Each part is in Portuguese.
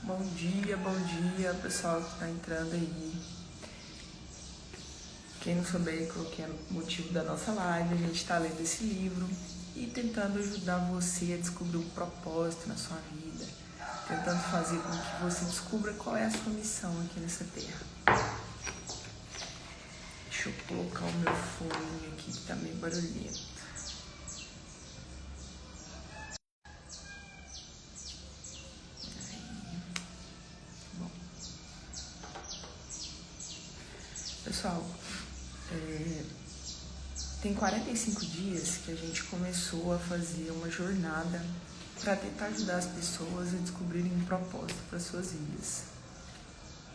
Bom dia, pessoal que está entrando aí. Quem não souber qual que é o motivo da nossa live, a gente está lendo esse livro e tentando ajudar você a descobrir um propósito na sua vida, tentando fazer com que você descubra qual é a sua missão aqui nessa terra. Deixa eu colocar o meu fone aqui que tá meio barulhento. Pessoal, tem 45 dias que a gente começou a fazer uma jornada para tentar ajudar as pessoas a descobrirem um propósito para suas vidas.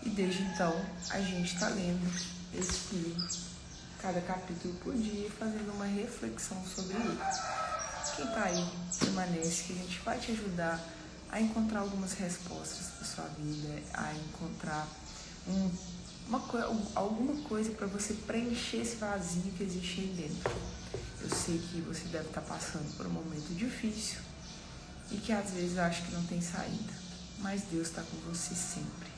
E desde então, a gente está lendo esse livro, cada capítulo por dia, fazendo uma reflexão sobre ele. Quem está aí, permanece, que a gente vai te ajudar a encontrar algumas respostas para sua vida, a encontrar alguma coisa para você preencher esse vazio que existe aí dentro. Eu sei que você deve estar passando por um momento difícil e que às vezes acha que não tem saída, mas Deus está com você sempre.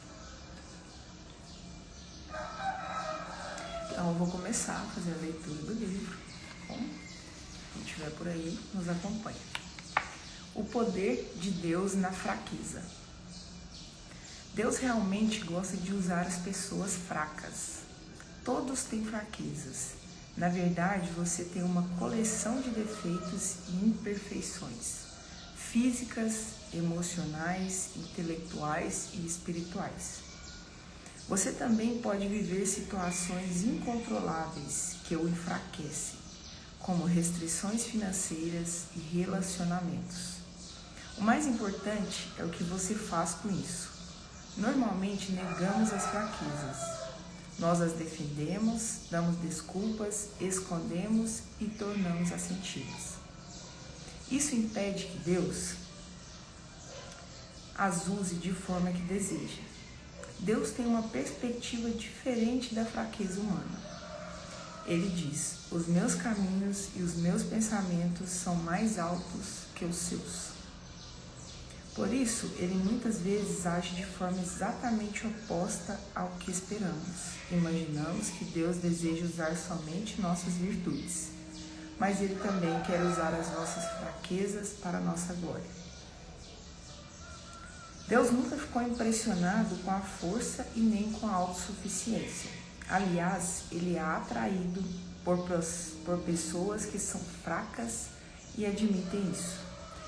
Então eu vou começar a fazer a leitura do livro. Bom, quem estiver por aí, nos acompanha. O poder de Deus na fraqueza. Deus realmente gosta de usar as pessoas fracas. Todos têm fraquezas. Na verdade, você tem uma coleção de defeitos e imperfeições, físicas, emocionais, intelectuais e espirituais. Você também pode viver situações incontroláveis que o enfraquecem, como restrições financeiras e relacionamentos. O mais importante é o que você faz com isso. Normalmente negamos as fraquezas. Nós as defendemos, damos desculpas, escondemos e tornamos a senti-las. Isso impede que Deus as use de forma que deseja. Deus tem uma perspectiva diferente da fraqueza humana. Ele diz: os meus caminhos e os meus pensamentos são mais altos que os seus. Por isso, ele muitas vezes age de forma exatamente oposta ao que esperamos. Imaginamos que Deus deseja usar somente nossas virtudes, mas ele também quer usar as nossas fraquezas para a nossa glória. Deus nunca ficou impressionado com a força e nem com a autossuficiência. Aliás, ele é atraído por pessoas que são fracas e admitem isso.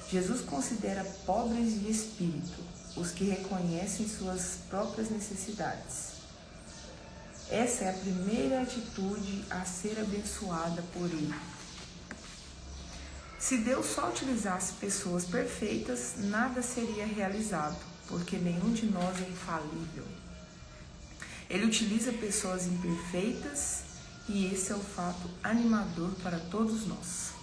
Jesus considera pobres de espírito os que reconhecem suas próprias necessidades. Essa é a primeira atitude a ser abençoada por ele. Se Deus só utilizasse pessoas perfeitas, nada seria realizado, porque nenhum de nós é infalível. Ele utiliza pessoas imperfeitas e esse é o fato animador para todos nós.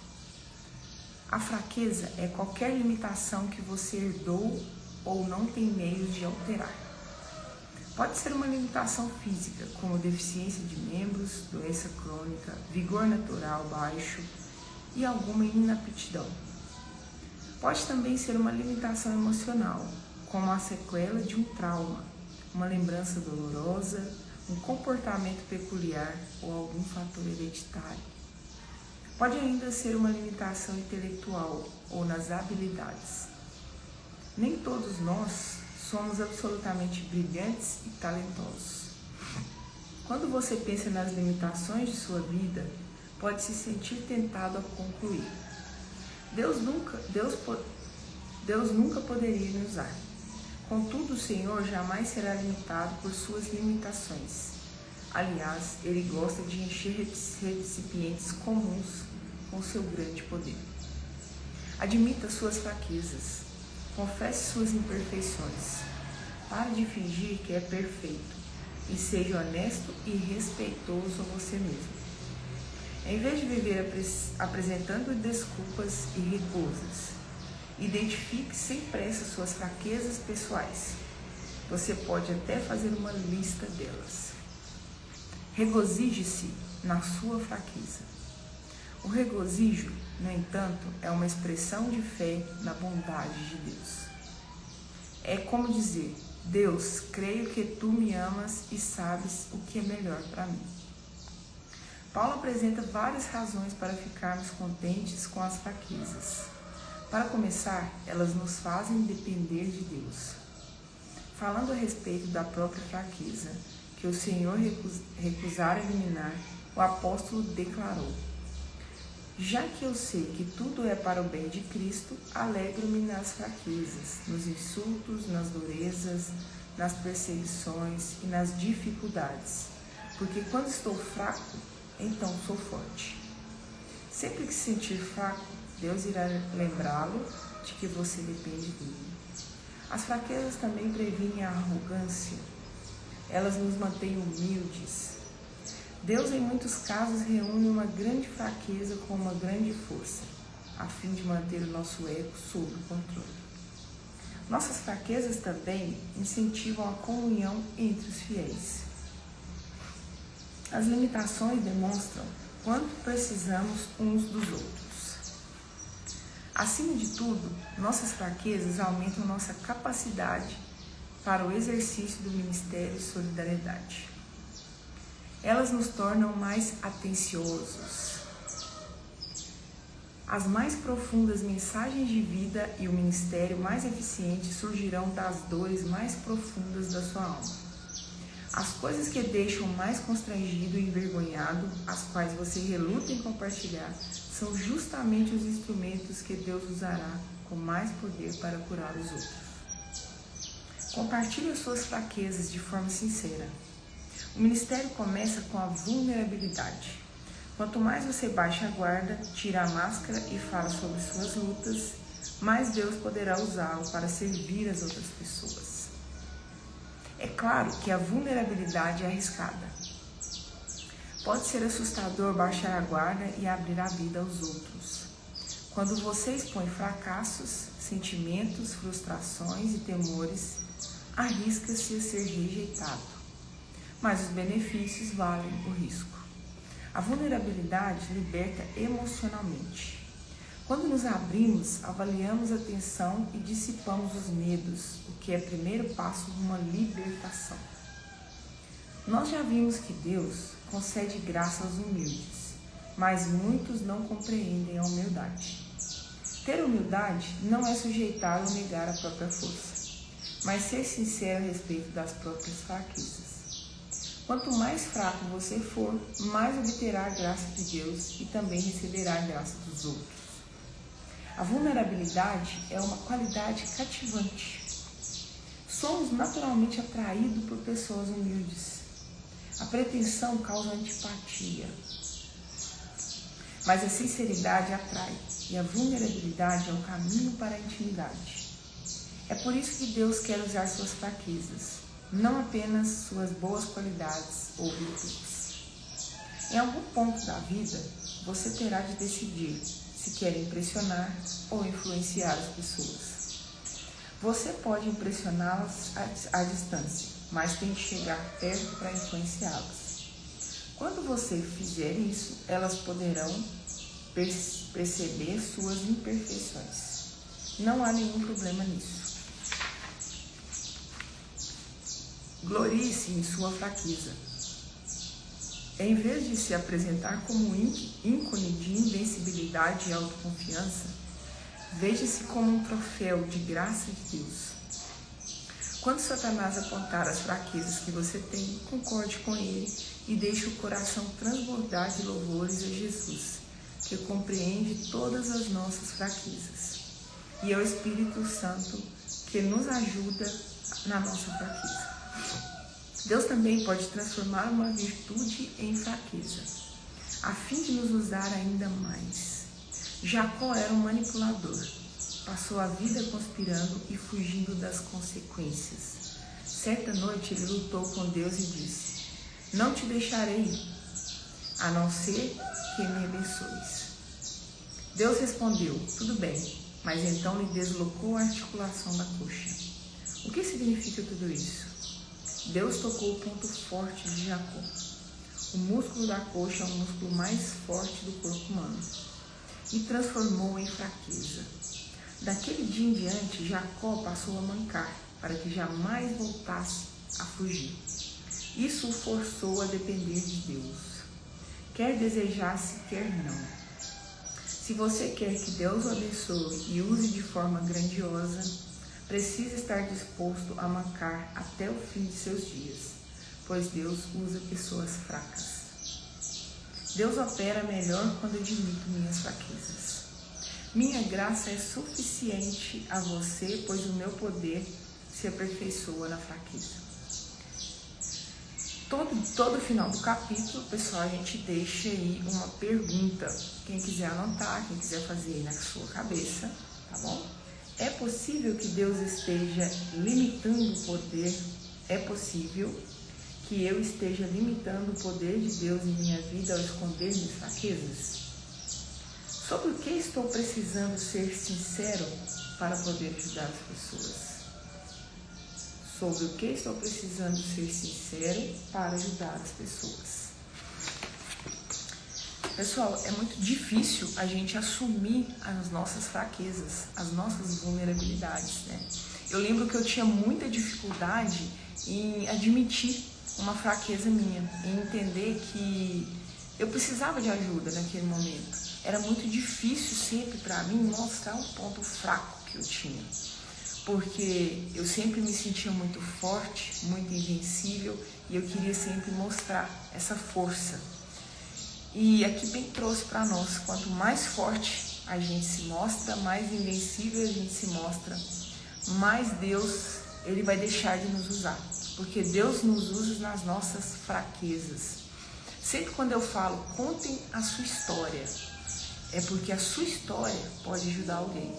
A fraqueza é qualquer limitação que você herdou ou não tem meios de alterar. Pode ser uma limitação física, como deficiência de membros, doença crônica, vigor natural baixo e alguma inaptidão. Pode também ser uma limitação emocional, como a sequela de um trauma, uma lembrança dolorosa, um comportamento peculiar ou algum fator hereditário. Pode ainda ser uma limitação intelectual ou nas habilidades. Nem todos nós somos absolutamente brilhantes e talentosos. Quando você pensa nas limitações de sua vida, pode se sentir tentado a concluir: Deus nunca poderia me usar. Contudo, o Senhor jamais será limitado por suas limitações. Aliás, ele gosta de encher recipientes comuns com seu grande poder. Admita suas fraquezas, confesse suas imperfeições. Pare de fingir que é perfeito e seja honesto e respeitoso a você mesmo. Em vez de viver apresentando desculpas e recusas, identifique sem pressa suas fraquezas pessoais. Você pode até fazer uma lista delas. Regozije-se na sua fraqueza. O regozijo, no entanto, é uma expressão de fé na bondade de Deus. É como dizer: Deus, creio que tu me amas e sabes o que é melhor para mim. Paulo apresenta várias razões para ficarmos contentes com as fraquezas. Para começar, elas nos fazem depender de Deus. Falando a respeito da própria fraqueza, que o Senhor recusara eliminar, o apóstolo declarou: já que eu sei que tudo é para o bem de Cristo, alegro-me nas fraquezas, nos insultos, nas durezas, nas perseguições e nas dificuldades, porque quando estou fraco, então sou forte. Sempre que se sentir fraco, Deus irá lembrá-lo de que você depende dele. As fraquezas também previnem a arrogância. Elas nos mantêm humildes. Deus, em muitos casos, reúne uma grande fraqueza com uma grande força, a fim de manter o nosso ego sob controle. Nossas fraquezas também incentivam a comunhão entre os fiéis. As limitações demonstram quanto precisamos uns dos outros. Acima de tudo, nossas fraquezas aumentam nossa capacidade para o exercício do ministério de solidariedade. Elas nos tornam mais atenciosos. As mais profundas mensagens de vida e o ministério mais eficiente surgirão das dores mais profundas da sua alma. As coisas que deixam mais constrangido e envergonhado, as quais você reluta em compartilhar, são justamente os instrumentos que Deus usará com mais poder para curar os outros. Compartilhe as suas fraquezas de forma sincera. O ministério começa com a vulnerabilidade. Quanto mais você baixa a guarda, tira a máscara e fala sobre suas lutas, mais Deus poderá usá-lo para servir as outras pessoas. É claro que a vulnerabilidade é arriscada. Pode ser assustador baixar a guarda e abrir a vida aos outros. Quando você expõe fracassos, sentimentos, frustrações e temores, arrisca-se a ser rejeitado. Mas os benefícios valem o risco. A vulnerabilidade liberta emocionalmente. Quando nos abrimos, avaliamos a tensão e dissipamos os medos, o que é o primeiro passo de uma libertação. Nós já vimos que Deus concede graça aos humildes, mas muitos não compreendem a humildade. Ter humildade não é sujeitar ou negar a própria força, mas ser sincero a respeito das próprias fraquezas. Quanto mais fraco você for, mais obterá a graça de Deus e também receberá a graça dos outros. A vulnerabilidade é uma qualidade cativante. Somos naturalmente atraídos por pessoas humildes. A pretensão causa antipatia, mas a sinceridade atrai, e a vulnerabilidade é o caminho para a intimidade. É por isso que Deus quer usar suas fraquezas, não apenas suas boas qualidades ou virtudes. Em algum ponto da vida, você terá de decidir se quer impressionar ou influenciar as pessoas. Você pode impressioná-las à distância, mas tem que chegar perto para influenciá-las. Quando você fizer isso, elas poderão perceber suas imperfeições. Não há nenhum problema nisso. Glorie-se em sua fraqueza. Em vez de se apresentar como um ícone de invencibilidade e autoconfiança, veja-se como um troféu de graça de Deus. Quando Satanás apontar as fraquezas que você tem, concorde com ele e deixe o coração transbordar de louvores a Jesus, que compreende todas as nossas fraquezas, e ao Espírito Santo, que nos ajuda na nossa fraqueza. Deus também pode transformar uma virtude em fraqueza, a fim de nos usar ainda mais. Jacó era um manipulador. Passou a vida conspirando e fugindo das consequências. Certa noite ele lutou com Deus e disse: não te deixarei, a não ser que me abençoes. Deus respondeu: tudo bem, mas então lhe deslocou a articulação da coxa. O que significa tudo isso? Deus tocou o ponto forte de Jacó. O músculo da coxa é o músculo mais forte do corpo humano e transformou em fraqueza. Daquele dia em diante, Jacó passou a mancar, para que jamais voltasse a fugir. Isso o forçou a depender de Deus, quer desejasse, quer não. Se você quer que Deus o abençoe e use de forma grandiosa, precisa estar disposto a mancar até o fim de seus dias, pois Deus usa pessoas fracas. Deus opera melhor quando admito minhas fraquezas. Minha graça é suficiente a você, pois o meu poder se aperfeiçoa na fraqueza. Todo final do capítulo, pessoal, a gente deixa aí uma pergunta. Quem quiser anotar, quem quiser fazer aí na sua cabeça, tá bom? É possível que Deus esteja limitando o poder? É possível que eu esteja limitando o poder de Deus em minha vida ao esconder minhas fraquezas? Sobre o que estou precisando ser sincero para poder ajudar as pessoas? Sobre o que estou precisando ser sincero para ajudar as pessoas? Pessoal, é muito difícil a gente assumir as nossas fraquezas, as nossas vulnerabilidades, né? Eu lembro que eu tinha muita dificuldade em admitir uma fraqueza minha, em entender que eu precisava de ajuda naquele momento. Era muito difícil sempre para mim mostrar um ponto fraco que eu tinha, porque eu sempre me sentia muito forte, muito invencível, e eu queria sempre mostrar essa força. E aqui bem trouxe para nós, quanto mais forte a gente se mostra, mais invencível a gente se mostra, mais Deus ele vai deixar de nos usar, porque Deus nos usa nas nossas fraquezas. Sempre quando eu falo, contem a sua história, é porque a sua história pode ajudar alguém.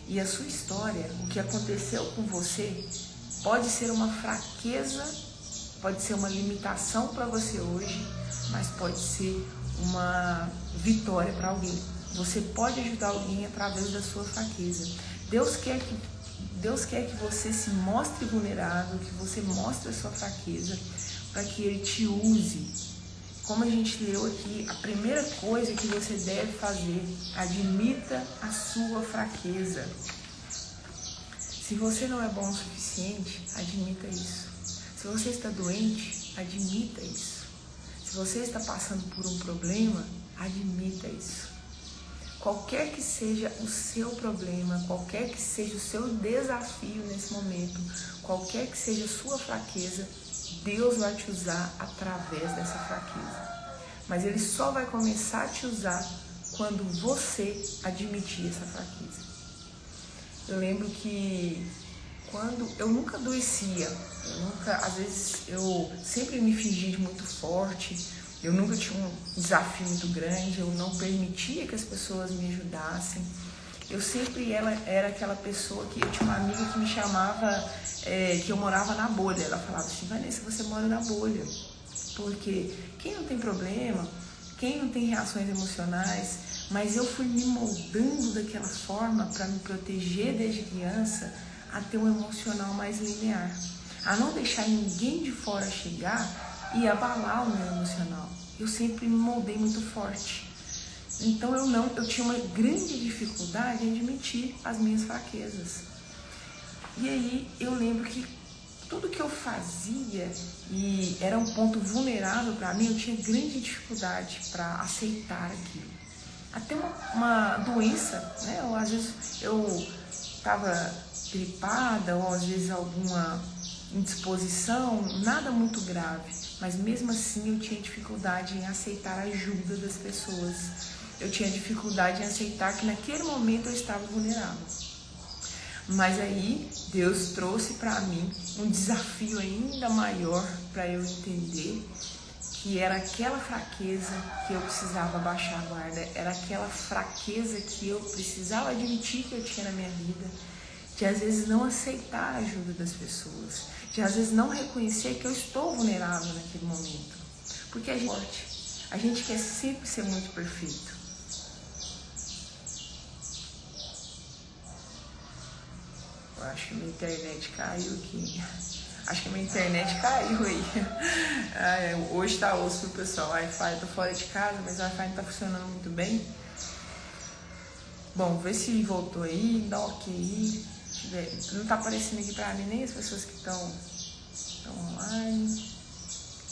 E a sua história, o que aconteceu com você, pode ser uma fraqueza, pode ser uma limitação para você hoje, mas pode ser uma vitória para alguém. Você pode ajudar alguém através da sua fraqueza. Deus quer que você se mostre vulnerável, que você mostre a sua fraqueza, para que Ele te use. Como a gente leu aqui, a primeira coisa que você deve fazer, admita a sua fraqueza. Se você não é bom o suficiente, admita isso. Se você está doente, admita isso. Se você está passando por um problema, admita isso. Qualquer que seja o seu problema, qualquer que seja o seu desafio nesse momento, qualquer que seja a sua fraqueza, Deus vai te usar através dessa fraqueza. Mas Ele só vai começar a te usar quando você admitir essa fraqueza. Eu lembro que quando eu nunca adoecia, às vezes eu sempre me fingi de muito forte, eu nunca tinha um desafio muito grande, eu não permitia que as pessoas me ajudassem. Eu sempre era aquela pessoa que eu tinha uma amiga que me chamava, que eu morava na bolha. Ela falava assim, Vanessa, você mora na bolha. Porque quem não tem problema, quem não tem reações emocionais, mas eu fui me moldando daquela forma para me proteger desde criança a ter um emocional mais linear. A não deixar ninguém de fora chegar e abalar o meu emocional. Eu sempre me moldei muito forte. Então eu tinha uma grande dificuldade em admitir as minhas fraquezas. E aí eu lembro que tudo que eu fazia e era um ponto vulnerável para mim, eu tinha grande dificuldade para aceitar aquilo. Até uma doença, né? Ou às vezes eu estava gripada, ou às vezes alguma indisposição, nada muito grave, mas mesmo assim eu tinha dificuldade em aceitar a ajuda das pessoas. Eu tinha dificuldade em aceitar que naquele momento eu estava vulnerável. Mas aí Deus trouxe para mim um desafio ainda maior para eu entender que era aquela fraqueza que eu precisava baixar a guarda, era aquela fraqueza que eu precisava admitir que eu tinha na minha vida, de às vezes não aceitar a ajuda das pessoas, de às vezes não reconhecer que eu estou vulnerável naquele momento. Porque a gente quer sempre ser muito perfeito. Eu acho que minha internet caiu aqui. Acho que minha internet caiu aí. Hoje tá osso, pessoal. O Wi-Fi, eu tô fora de casa, mas o Wi-Fi não tá funcionando muito bem. Bom, vê se voltou aí, dá ok. Não tá aparecendo aqui pra mim nem as pessoas que estão online.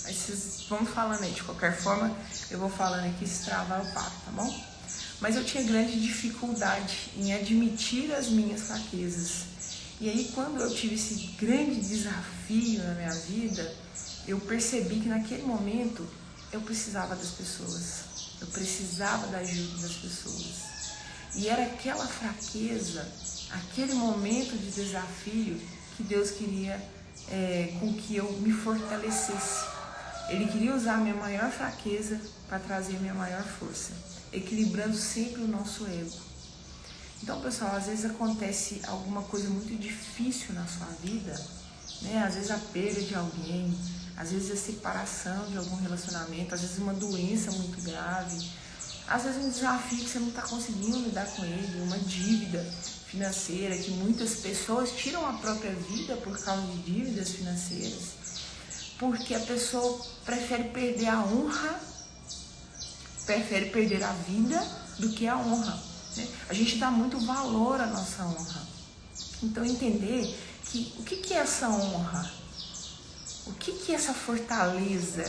Aí vocês vão falando aí, de qualquer forma, eu vou falando aqui, se travar eu paro, tá bom? Mas eu tinha grande dificuldade em admitir as minhas fraquezas. E aí, quando eu tive esse grande desafio na minha vida, eu percebi que naquele momento eu precisava das pessoas. Eu precisava da ajuda das pessoas. E era aquela fraqueza, aquele momento de desafio que Deus queria com que eu me fortalecesse. Ele queria usar a minha maior fraqueza para trazer a minha maior força, equilibrando sempre o nosso ego. Então, pessoal, às vezes acontece alguma coisa muito difícil na sua vida, né? Às vezes a perda de alguém, às vezes a separação de algum relacionamento, às vezes uma doença muito grave, às vezes um desafio que você não está conseguindo lidar com ele, uma dívida financeira, que muitas pessoas tiram a própria vida por causa de dívidas financeiras, porque a pessoa prefere perder a honra, prefere perder a vida do que a honra, né? A gente dá muito valor à nossa honra. Então entender que o que é essa honra? O que é essa fortaleza?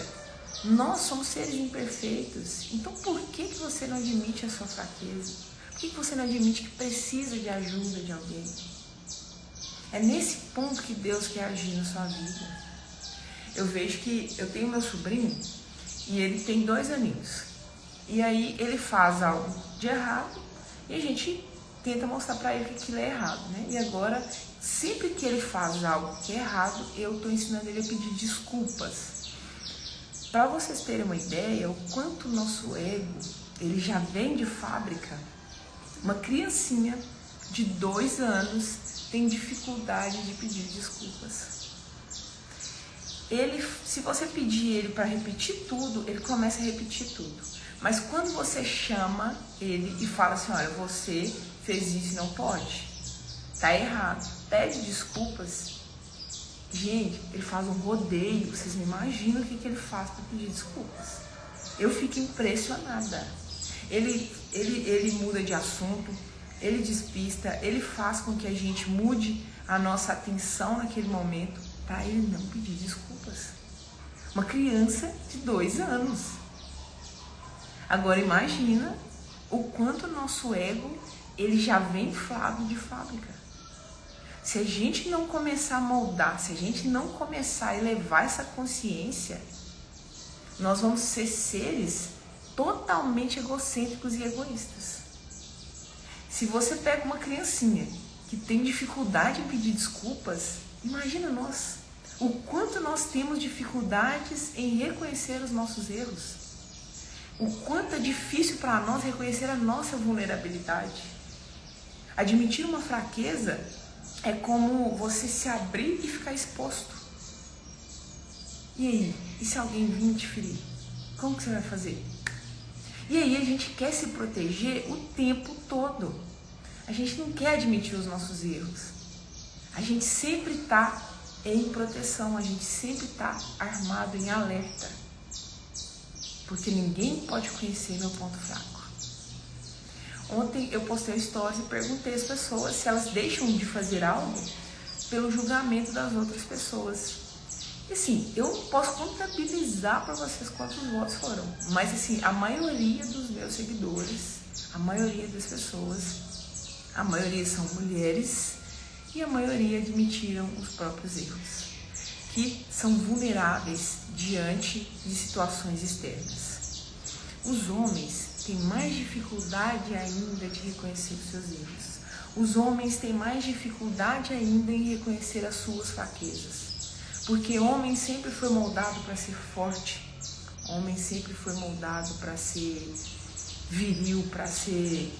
Nós somos seres imperfeitos. Então por que você não admite a sua fraqueza? Por que você não admite que precisa de ajuda de alguém? É nesse ponto que Deus quer agir na sua vida. Eu vejo que eu tenho meu sobrinho e ele tem 2 aninhos. E aí ele faz algo de errado e a gente tenta mostrar para ele que aquilo é errado, né? E agora, sempre que ele faz algo que é errado, eu estou ensinando ele a pedir desculpas. Para vocês terem uma ideia, o quanto o nosso ego, ele já vem de fábrica. Uma criancinha de 2 anos tem dificuldade de pedir desculpas. Se você pedir ele para repetir tudo, ele começa a repetir tudo. Mas quando você chama ele e fala assim, olha, você fez isso e não pode, tá errado, pede desculpas, gente, ele faz um rodeio. Vocês não imaginam o que ele faz para pedir desculpas. Eu fico impressionada. Ele muda de assunto, ele despista, ele faz com que a gente mude a nossa atenção naquele momento para ele não pedir desculpas. Uma criança de 2 anos. Agora imagina o quanto o nosso ego, ele já vem inflado de fábrica. Se a gente não começar a moldar, se a gente não começar a elevar essa consciência, nós vamos ser seres totalmente egocêntricos e egoístas. Se você pega uma criancinha que tem dificuldade em pedir desculpas, imagina nós. O quanto nós temos dificuldades em reconhecer os nossos erros. O quanto é difícil para nós reconhecer a nossa vulnerabilidade. Admitir uma fraqueza é como você se abrir e ficar exposto. E aí? E se alguém vir te ferir? Como que você vai fazer? E aí a gente quer se proteger o tempo todo. A gente não quer admitir os nossos erros. A gente sempre está em proteção, a gente sempre está armado, em alerta. Porque ninguém pode conhecer meu ponto fraco. Ontem eu postei uma story e perguntei às pessoas se elas deixam de fazer algo pelo julgamento das outras pessoas. E assim, eu posso contabilizar para vocês quantos votos foram. Mas assim, a maioria dos meus seguidores, a maioria das pessoas, a maioria são mulheres e a maioria admitiram os próprios erros, que são vulneráveis diante de situações externas. Os homens têm mais dificuldade ainda de reconhecer os seus erros. Os homens têm mais dificuldade ainda em reconhecer as suas fraquezas, porque homem sempre foi moldado para ser forte, homem sempre foi moldado para ser viril, para ser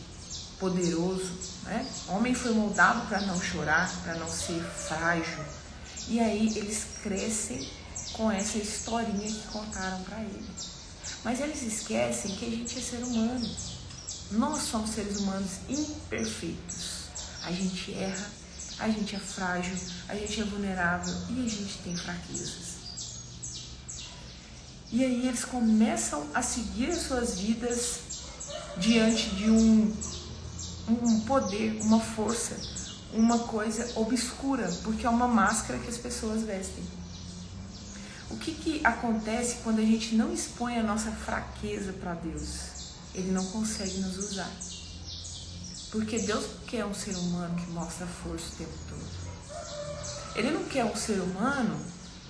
poderoso, né? Homem foi moldado para não chorar, para não ser frágil. E aí eles crescem com essa historinha que contaram para eles. Mas eles esquecem que a gente é ser humano. Nós somos seres humanos imperfeitos. A gente erra, a gente é frágil, a gente é vulnerável e a gente tem fraquezas. E aí eles começam a seguir as suas vidas diante de um poder, uma força, uma coisa obscura, porque é uma máscara que as pessoas vestem. O que acontece quando a gente não expõe a nossa fraqueza para Deus? Ele não consegue nos usar. Porque Deus não quer um ser humano que mostra força o tempo todo. Ele não quer um ser humano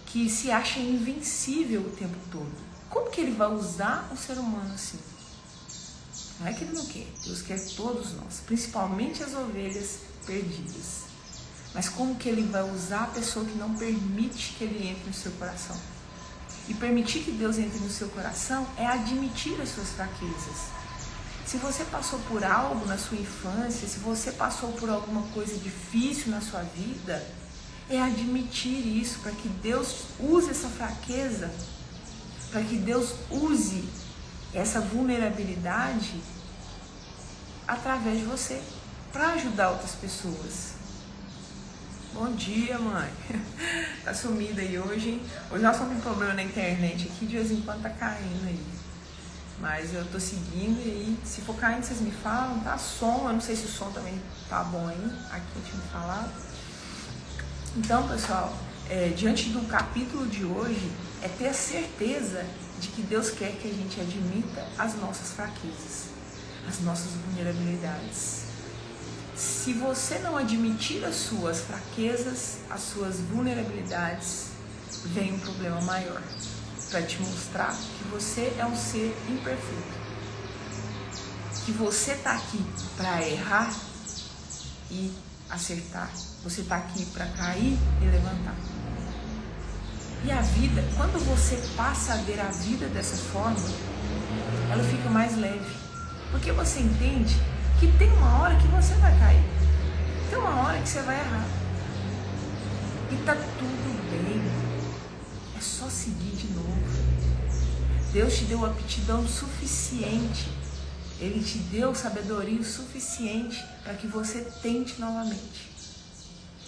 que se acha invencível o tempo todo. Como que ele vai usar um ser humano assim? Não é que ele não quer, Deus quer todos nós, principalmente as ovelhas perdidas. Mas como que ele vai usar a pessoa que não permite que ele entre no seu coração? E permitir que Deus entre no seu coração é admitir as suas fraquezas. Se você passou por algo na sua infância, se você passou por alguma coisa difícil na sua vida, é admitir isso para que Deus use essa fraqueza, para que Deus use essa vulnerabilidade através de você, para ajudar outras pessoas. Bom dia, mãe. Tá sumida aí hoje, hein? Hoje nós estamos com um problema na internet aqui, de vez em quando tá caindo aí. Mas eu tô seguindo e se for caindo vocês me falam, tá? Som, eu não sei se o som também tá bom aí, aqui eu tinha falado. Então, pessoal, diante do capítulo de hoje, é ter a certeza de que Deus quer que a gente admita as nossas fraquezas, as nossas vulnerabilidades. Se você não admitir as suas fraquezas, as suas vulnerabilidades, vem um problema maior para te mostrar que você é um ser imperfeito, que você está aqui para errar e acertar, você está aqui para cair e levantar. E a vida, quando você passa a ver a vida dessa forma, ela fica mais leve, porque você entende que tem uma hora que você vai cair, tem uma hora que você vai errar, e tá tudo bem, é só seguir de novo. Deus te deu aptidão suficiente, Ele te deu sabedoria suficiente para que você tente novamente.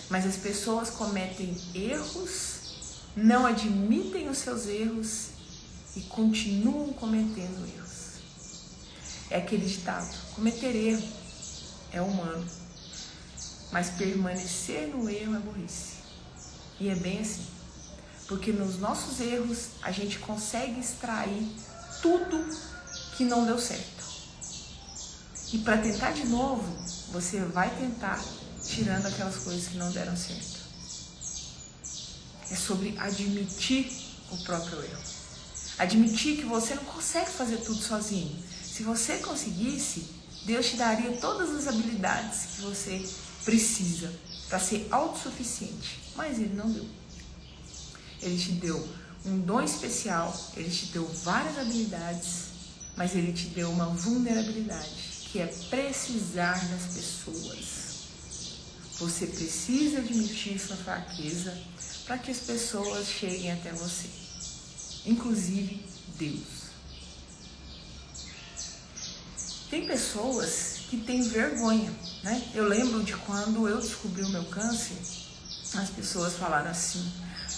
Mas as pessoas cometem erros, não admitem os seus erros e continuam cometendo erros. É aquele ditado, cometer erro é humano, mas permanecer no erro é burrice. E é bem assim, porque nos nossos erros a gente consegue extrair tudo que não deu certo. E para tentar de novo, você vai tentar tirando aquelas coisas que não deram certo. É sobre admitir o próprio erro. Admitir que você não consegue fazer tudo sozinho. Se você conseguisse, Deus te daria todas as habilidades que você precisa para ser autossuficiente. Mas Ele não deu. Ele te deu um dom especial, Ele te deu várias habilidades, mas Ele te deu uma vulnerabilidade, que é precisar das pessoas. Você precisa admitir sua fraqueza para que as pessoas cheguem até você, inclusive Deus. Tem pessoas que têm vergonha, né? Eu lembro de quando eu descobri o meu câncer, as pessoas falaram assim: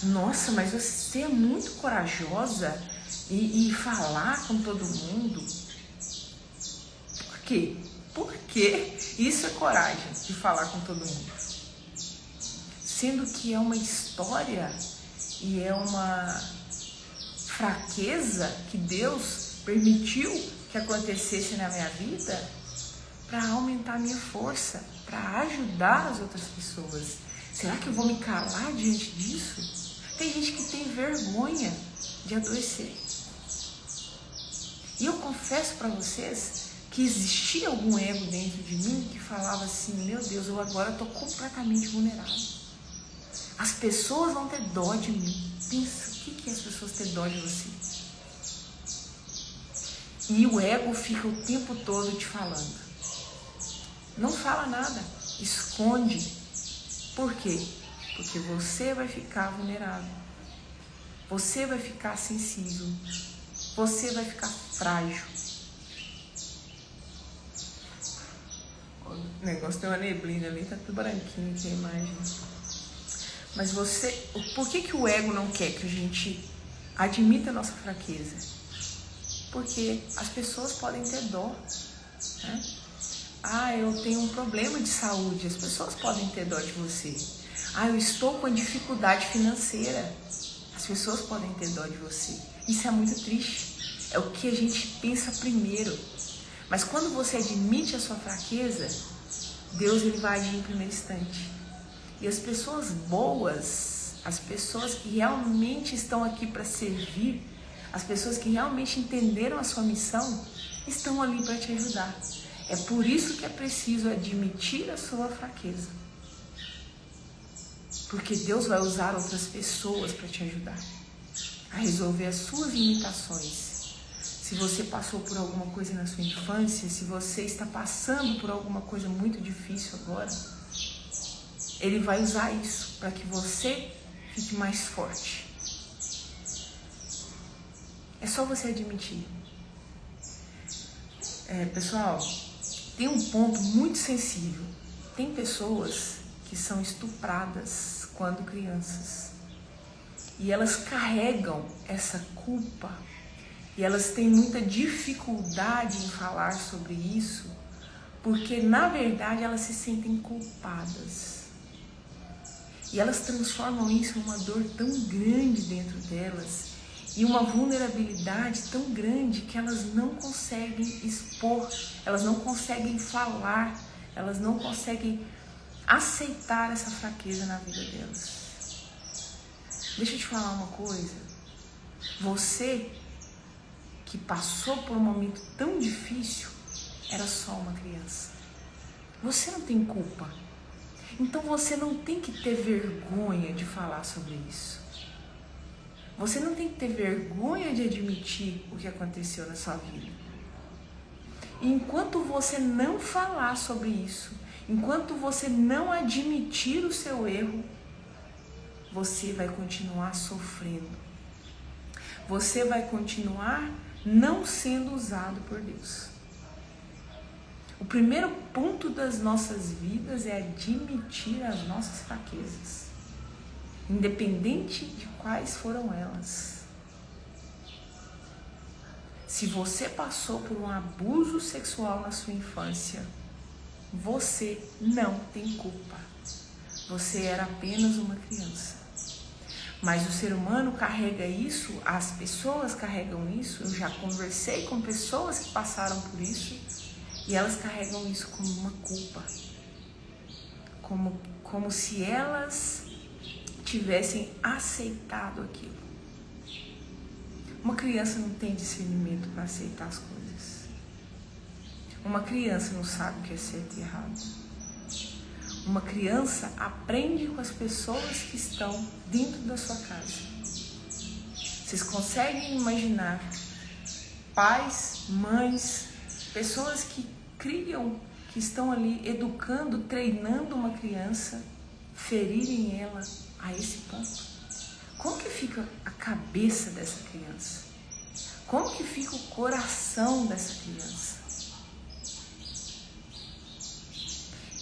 nossa, mas você é muito corajosa e falar com todo mundo. Por quê? Porque isso é coragem de falar com todo mundo. Sendo que é uma história e é uma fraqueza que Deus permitiu que acontecesse na minha vida para aumentar a minha força, para ajudar as outras pessoas. Será que eu vou me calar diante disso? Tem gente que tem vergonha de adoecer. E eu confesso para vocês que existia algum ego dentro de mim que falava assim: meu Deus, eu agora estou completamente vulnerável. As pessoas vão ter dó de mim. Pensa, o que é as pessoas ter dó de você? E o ego fica o tempo todo te falando. Não fala nada, esconde. Por quê? Porque você vai ficar vulnerável. Você vai ficar sensível. Você vai ficar frágil. O negócio tem uma neblina ali, tá tudo branquinho aqui a imagem. Mas por que o ego não quer que a gente admita a nossa fraqueza? Porque as pessoas podem ter dó, né? eu tenho um problema de saúde, as pessoas podem ter dó de você. Eu estou com dificuldade financeira, as pessoas podem ter dó de você. Isso é muito triste, é o que a gente pensa primeiro. Mas quando você admite a sua fraqueza, Deus ele vai agir em primeiro instante. E as pessoas boas, as pessoas que realmente estão aqui para servir, as pessoas que realmente entenderam a sua missão, estão ali para te ajudar. É por isso que é preciso admitir a sua fraqueza. Porque Deus vai usar outras pessoas para te ajudar a resolver as suas limitações. Se você passou por alguma coisa na sua infância, se você está passando por alguma coisa muito difícil agora, Ele vai usar isso para que você fique mais forte. É só você admitir. Pessoal, tem um ponto muito sensível. Tem pessoas que são estupradas quando crianças. E elas carregam essa culpa. E elas têm muita dificuldade em falar sobre isso, porque na verdade elas se sentem culpadas. E elas transformam isso numa dor tão grande dentro delas e uma vulnerabilidade tão grande que elas não conseguem expor, elas não conseguem falar, elas não conseguem aceitar essa fraqueza na vida delas. Deixa eu te falar uma coisa. Você que passou por um momento tão difícil, era só uma criança. Você não tem culpa. Então você não tem que ter vergonha de falar sobre isso. Você não tem que ter vergonha de admitir o que aconteceu na sua vida. E enquanto você não falar sobre isso, enquanto você não admitir o seu erro, você vai continuar sofrendo. Você vai continuar não sendo usado por Deus. O primeiro ponto das nossas vidas é admitir as nossas fraquezas, independente de quais foram elas. Se você passou por um abuso sexual na sua infância, você não tem culpa. Você era apenas uma criança. Mas o ser humano carrega isso, as pessoas carregam isso. Eu já conversei com pessoas que passaram por isso e elas carregam isso como uma culpa. Como se elas tivessem aceitado aquilo. Uma criança não tem discernimento para aceitar as coisas. Uma criança não sabe o que é certo e errado. Uma criança aprende com as pessoas que estão dentro da sua casa. Vocês conseguem imaginar pais, mães, pessoas que criam, que estão ali educando, treinando uma criança, ferirem ela a esse ponto? Como que fica a cabeça dessa criança? Como que fica o coração dessa criança?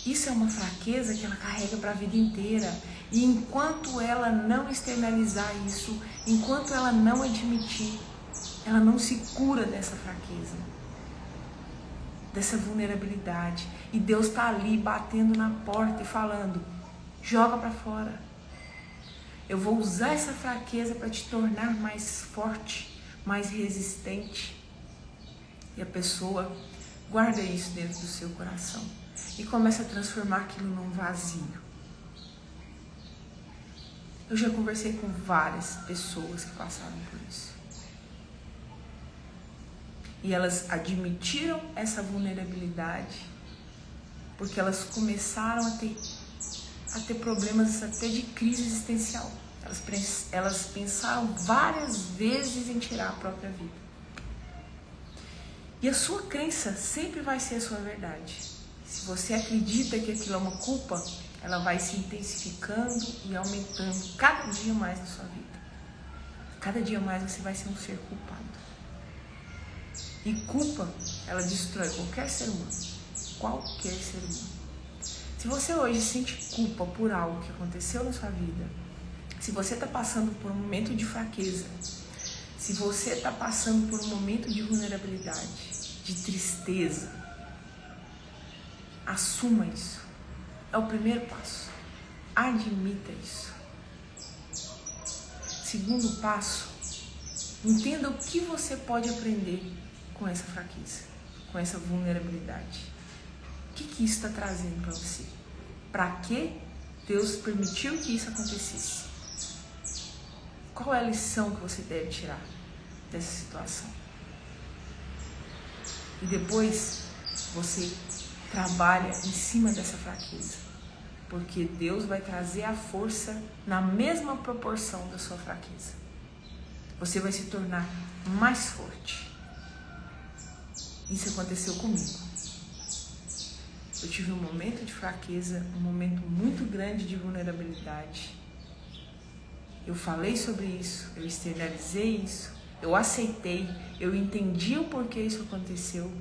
Isso é uma fraqueza que ela carrega para a vida inteira. E enquanto ela não externalizar isso, enquanto ela não admitir, ela não se cura dessa fraqueza, dessa vulnerabilidade. E Deus está ali batendo na porta e falando: joga para fora. Eu vou usar essa fraqueza para te tornar mais forte, mais resistente. E a pessoa guarda isso dentro do seu coração e começa a transformar aquilo num vazio. Eu já conversei com várias pessoas que passaram por isso. E elas admitiram essa vulnerabilidade porque elas começaram a ter problemas até de crise existencial. Elas pensaram várias vezes em tirar a própria vida. E a sua crença sempre vai ser a sua verdade. Se você acredita que aquilo é uma culpa, ela vai se intensificando e aumentando cada dia mais na sua vida. Cada dia mais você vai ser um ser culpado. E culpa, ela destrói qualquer ser humano. Qualquer ser humano. Se você hoje sente culpa por algo que aconteceu na sua vida, se você está passando por um momento de fraqueza, se você está passando por um momento de vulnerabilidade, de tristeza, Assuma isso. É o primeiro passo. Admita isso. Segundo passo, entenda o que você pode aprender com essa fraqueza, com essa vulnerabilidade. O que isso está trazendo para você? Para que Deus permitiu que isso acontecesse? Qual é a lição que você deve tirar dessa situação? E depois você trabalha em cima dessa fraqueza, porque Deus vai trazer a força na mesma proporção da sua fraqueza. Você vai se tornar mais forte. Isso aconteceu comigo. Eu tive um momento de fraqueza, um momento muito grande de vulnerabilidade. Eu falei sobre isso, eu externalizei isso, eu aceitei, eu entendi o porquê isso aconteceu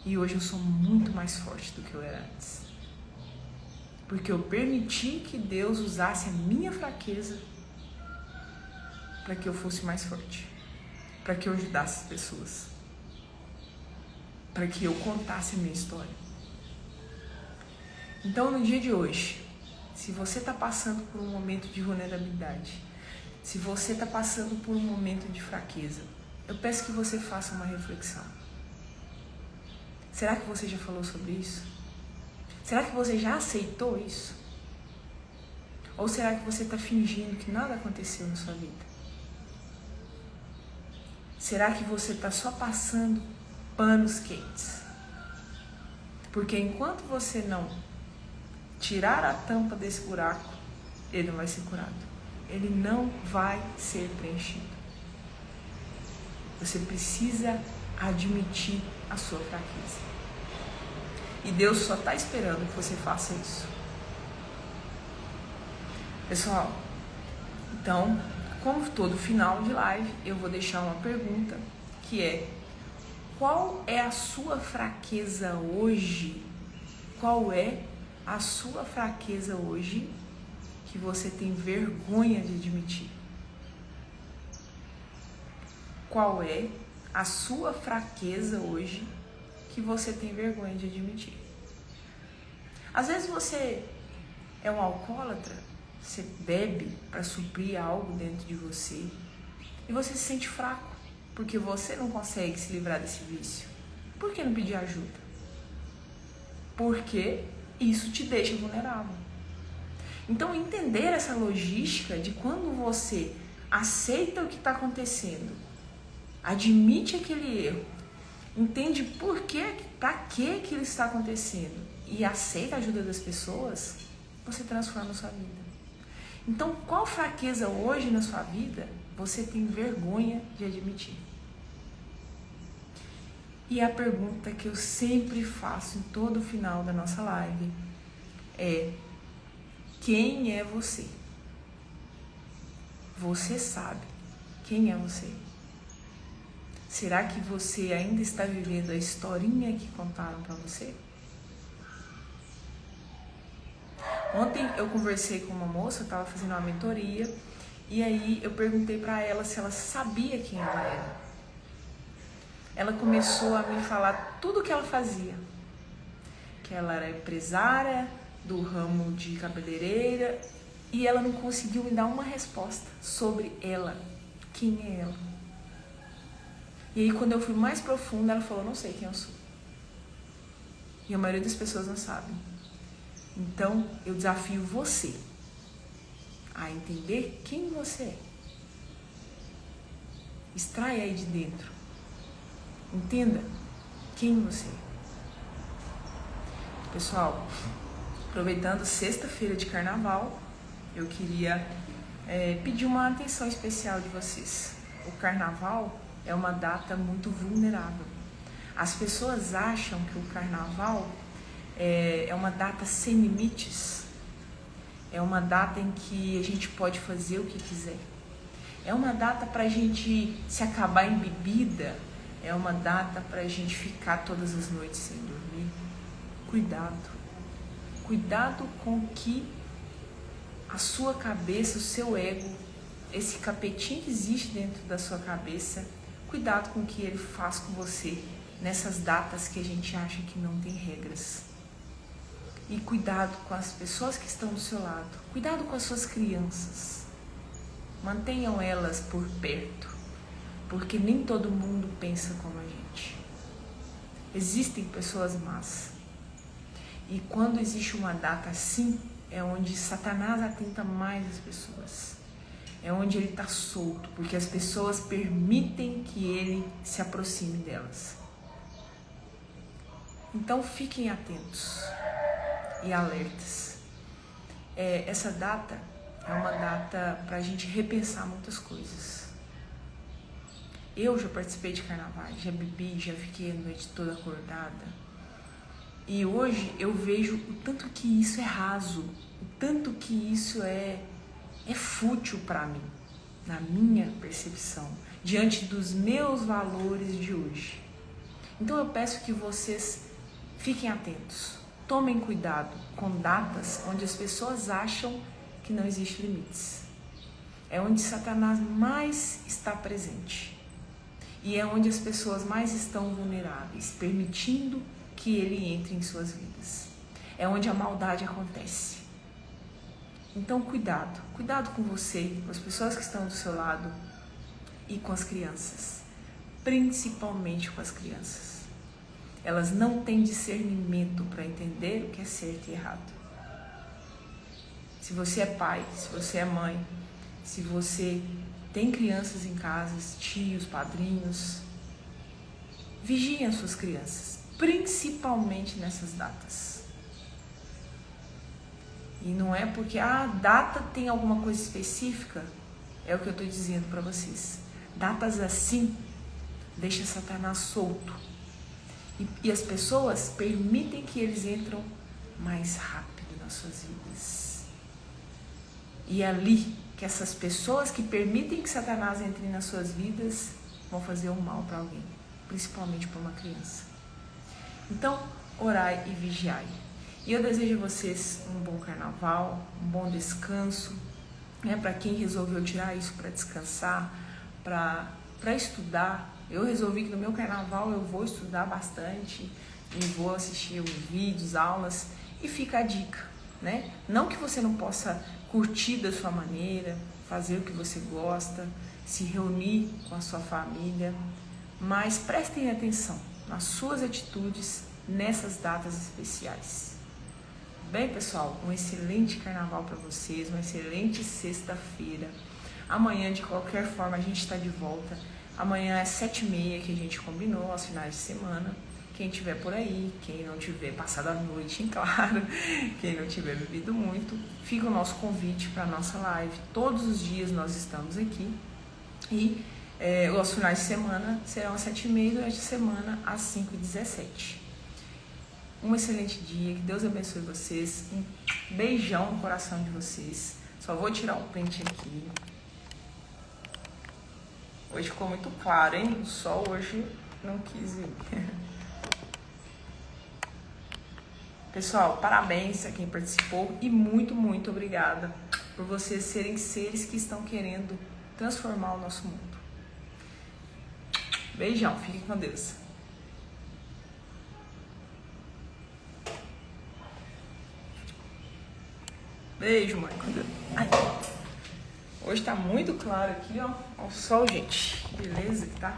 e hoje eu sou muito mais forte do que eu era antes. Porque eu permiti que Deus usasse a minha fraqueza para que eu fosse mais forte, para que eu ajudasse as pessoas, para que eu contasse a minha história. Então, no dia de hoje, se você está passando por um momento de vulnerabilidade, se você está passando por um momento de fraqueza, eu peço que você faça uma reflexão. Será que você já falou sobre isso? Será que você já aceitou isso? Ou será que você está fingindo que nada aconteceu na sua vida? Será que você está só passando panos quentes? Porque enquanto você não tirar a tampa desse buraco, ele não vai ser curado. Ele não vai ser preenchido. Você precisa admitir a sua fraqueza. E Deus só está esperando que você faça isso. Pessoal, então, como todo final de live, eu vou deixar uma pergunta que é: qual é a sua fraqueza hoje? Qual é a sua fraqueza hoje que você tem vergonha de admitir? Qual é a sua fraqueza hoje que você tem vergonha de admitir? Às vezes você é um alcoólatra, você bebe para suprir algo dentro de você e você se sente fraco porque você não consegue se livrar desse vício. Por que não pedir ajuda? Porque isso te deixa vulnerável. Então, entender essa logística de quando você aceita o que está acontecendo, admite aquele erro, entende por quê, para que aquilo está acontecendo e aceita a ajuda das pessoas, você transforma a sua vida. Então, qual fraqueza hoje na sua vida você tem vergonha de admitir? E a pergunta que eu sempre faço em todo o final da nossa live é: quem é você? Você sabe quem é você? Será que você ainda está vivendo a historinha que contaram para você? Ontem eu conversei com uma moça, eu estava fazendo uma mentoria, e aí eu perguntei para ela se ela sabia quem ela era. Ela começou a me falar tudo o que ela fazia. Que ela era empresária do ramo de cabeleireira, e ela não conseguiu me dar uma resposta sobre ela. Quem é ela? E aí, quando eu fui mais profunda, ela falou: não sei quem eu sou. E a maioria das pessoas não sabem. Então, eu desafio você a entender quem você é. Extrai aí de dentro. Entenda quem você é. Pessoal, aproveitando sexta-feira de carnaval, eu queria pedir uma atenção especial de vocês. O carnaval é uma data muito vulnerável. As pessoas acham que o carnaval é uma data sem limites. É uma data em que a gente pode fazer o que quiser. É uma data para a gente se acabar em bebida. É uma data para a gente ficar todas as noites sem dormir. Cuidado. Cuidado com que a sua cabeça, o seu ego, esse capetinho que existe dentro da sua cabeça, cuidado com o que ele faz com você nessas datas que a gente acha que não tem regras. E cuidado com as pessoas que estão do seu lado. Cuidado com as suas crianças. Mantenham elas por perto, porque nem todo mundo pensa como a gente. Existem pessoas más. E quando existe uma data assim, é onde Satanás atenta mais as pessoas. É onde ele está solto, porque as pessoas permitem que ele se aproxime delas. Então fiquem atentos e alertas. Essa data é uma data para a gente repensar muitas coisas. Eu já participei de carnavais, já bebi, já fiquei a noite toda acordada. E hoje eu vejo o tanto que isso é raso, o tanto que isso é fútil para mim, na minha percepção, diante dos meus valores de hoje. Então eu peço que vocês fiquem atentos, tomem cuidado com datas onde as pessoas acham que não existem limites. É onde Satanás mais está presente. E é onde as pessoas mais estão vulneráveis, permitindo que ele entre em suas vidas. É onde a maldade acontece. Então cuidado com você, com as pessoas que estão do seu lado e com as crianças, principalmente com as crianças. Elas não têm discernimento para entender o que é certo e errado. Se você é pai, se você é mãe, se você tem crianças em casa, tios, padrinhos, vigiem as suas crianças, principalmente nessas datas. E não é porque a data tem alguma coisa específica, é o que eu estou dizendo para vocês. Datas assim, deixa Satanás solto. E as pessoas permitem que eles entram mais rápido nas suas vidas. E é ali que essas pessoas que permitem que Satanás entre nas suas vidas vão fazer o mal para alguém, principalmente para uma criança. Então, orai e vigiai. E eu desejo a vocês um bom carnaval, um bom descanso, né? Para quem resolveu tirar isso para descansar, para estudar. Eu resolvi que no meu carnaval eu vou estudar bastante e vou assistir os vídeos, aulas, e fica a dica, né? Não que você não possa curtir da sua maneira, fazer o que você gosta, se reunir com a sua família, mas prestem atenção nas suas atitudes nessas datas especiais. Bem, pessoal, um excelente carnaval para vocês, uma excelente sexta-feira. Amanhã, de qualquer forma, a gente está de volta. Amanhã é 7h30 que a gente combinou, aos finais de semana. Quem tiver por aí, quem não tiver passado a noite em claro, quem não tiver bebido muito, fica o nosso convite para a nossa live. Todos os dias nós estamos aqui e os finais de semana serão às 7h30, durante a semana às 5h17. Um excelente dia, que Deus abençoe vocês, um beijão no coração de vocês. Só vou tirar um print aqui. Hoje ficou muito claro, hein? O sol hoje não quis vir. Pessoal, parabéns a quem participou e muito, muito obrigada por vocês serem seres que estão querendo transformar o nosso mundo. Beijão, fiquem com Deus. Beijo, mãe. Ai. Hoje tá muito claro aqui, ó. Olha o sol, gente. Beleza que tá?